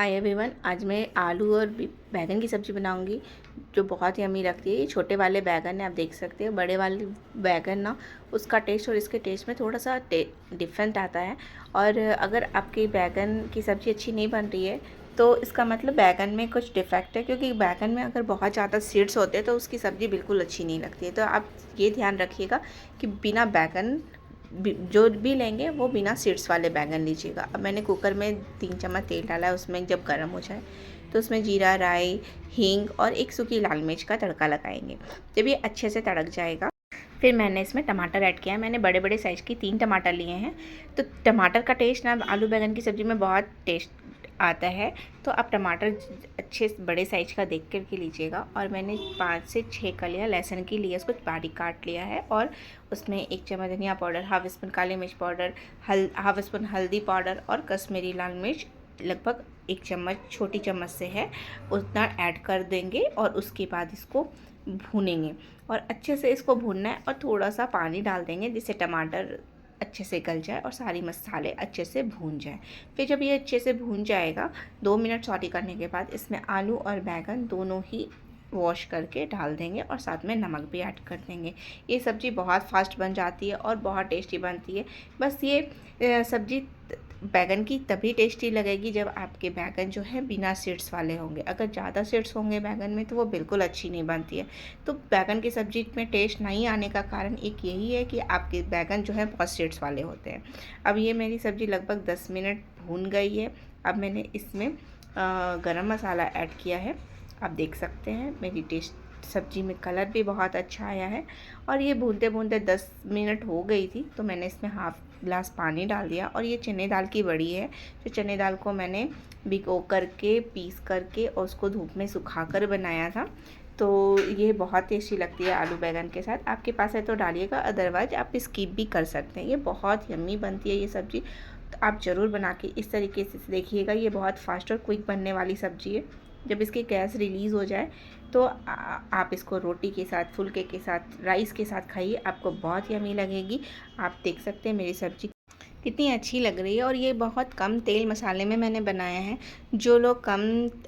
Hi everyone, आज मैं आलू और बैगन की सब्ज़ी बनाऊंगी जो बहुत ही यम्मी लगती है। ये छोटे वाले बैगन है, आप देख सकते हैं। बड़े वाले बैगन ना, उसका टेस्ट और इसके टेस्ट में थोड़ा सा डिफरेंट आता है। और अगर आपकी बैगन की सब्ज़ी अच्छी नहीं बन रही है तो इसका मतलब बैगन में कुछ डिफेक्ट है, क्योंकि बैगन में अगर बहुत ज़्यादा सीड्स होते हैं तो उसकी सब्ज़ी बिल्कुल अच्छी नहीं लगती है। तो आप ये ध्यान रखिएगा कि बिना बैगन जो भी लेंगे वो बिना सीड्स वाले बैगन लीजिएगा। अब मैंने कुकर में 3 चम्मच तेल डाला है। उसमें जब गर्म हो जाए तो उसमें जीरा, राई, हींग और एक सूखी लाल मिर्च का तड़का लगाएंगे। जब ये अच्छे से तड़क जाएगा फिर मैंने इसमें टमाटर ऐड किया है। मैंने बड़े बड़े साइज़ की 3 टमाटर लिए हैं। तो टमाटर का टेस्ट ना आलू बैगन की सब्ज़ी में बहुत टेस्ट आता है। तो आप टमाटर अच्छे बड़े साइज़ का देख कर के लीजिएगा। और मैंने 5 से 6 कलियाँ लहसुन की लिए, उसको बारीक काट लिया है। और उसमें 1 चम्मच धनिया पाउडर, हाफ स्पून काली मिर्च पाउडर, हाफ स्पून हल्दी पाउडर और कश्मीरी लाल मिर्च लगभग 1 चम्मच, छोटी चम्मच से है उतना ऐड कर देंगे। और उसके बाद इसको भूनेंगे और अच्छे से इसको भूनना है। और थोड़ा सा पानी डाल देंगे जिससे टमाटर अच्छे से गल जाए और सारी मसाले अच्छे से भून जाए। फिर जब ये अच्छे से भून जाएगा 2 मिनट सौटे करने के बाद इसमें आलू और बैगन दोनों ही वॉश करके डाल देंगे और साथ में नमक भी ऐड कर देंगे। ये सब्ज़ी बहुत फास्ट बन जाती है और बहुत टेस्टी बनती है। बस ये सब्ज़ी बैगन की तभी टेस्टी लगेगी जब आपके बैगन जो है बिना सीड्स वाले होंगे। अगर ज़्यादा सीड्स होंगे बैगन में तो वो बिल्कुल अच्छी नहीं बनती है। तो बैगन की सब्ज़ी में टेस्ट नहीं आने का कारण एक यही है कि आपके बैगन जो है बहुत सीड्स वाले होते हैं। अब ये मेरी सब्ज़ी लगभग 10 मिनट भून गई है। अब मैंने इसमें गरम मसाला ऐड किया है। आप देख सकते हैं मेरी सब्ज़ी में कलर भी बहुत अच्छा आया है। और ये भूनते भूनते 10 मिनट हो गई थी तो मैंने इसमें हाफ गिलास पानी डाल दिया। और ये चने दाल की बड़ी है, जो चने दाल को मैंने भिगो करके पीस करके और उसको धूप में सुखा कर बनाया था। तो ये बहुत टेस्टी लगती है आलू बैगन के साथ। आपके पास है तो डालिएगा, अदरवाइज आप स्किप भी कर सकते हैं। ये बहुत यम्मी बनती है ये सब्ज़ी। तो आप ज़रूर बना के इस तरीके से देखिएगा। ये बहुत फास्ट और क्विक बनने वाली सब्ज़ी है। जब इसकी गैस रिलीज़ हो जाए तो आप इसको रोटी के साथ, फुल्के के साथ, राइस के साथ खाइए, आपको बहुत यम्मी लगेगी। आप देख सकते हैं मेरी सब्ज़ी कितनी अच्छी लग रही है। और ये बहुत कम तेल मसाले में मैंने बनाया है। जो लोग कम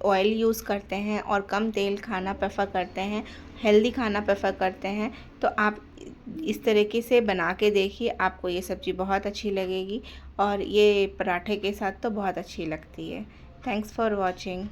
ऑयल यूज़ करते हैं और कम तेल खाना प्रेफर करते हैं, हेल्दी खाना प्रेफर करते हैं, तो आप इस तरीके से बना के देखिए, आपको ये सब्ज़ी बहुत अच्छी लगेगी। और ये पराठे के साथ तो बहुत अच्छी लगती है। Thanks for watching.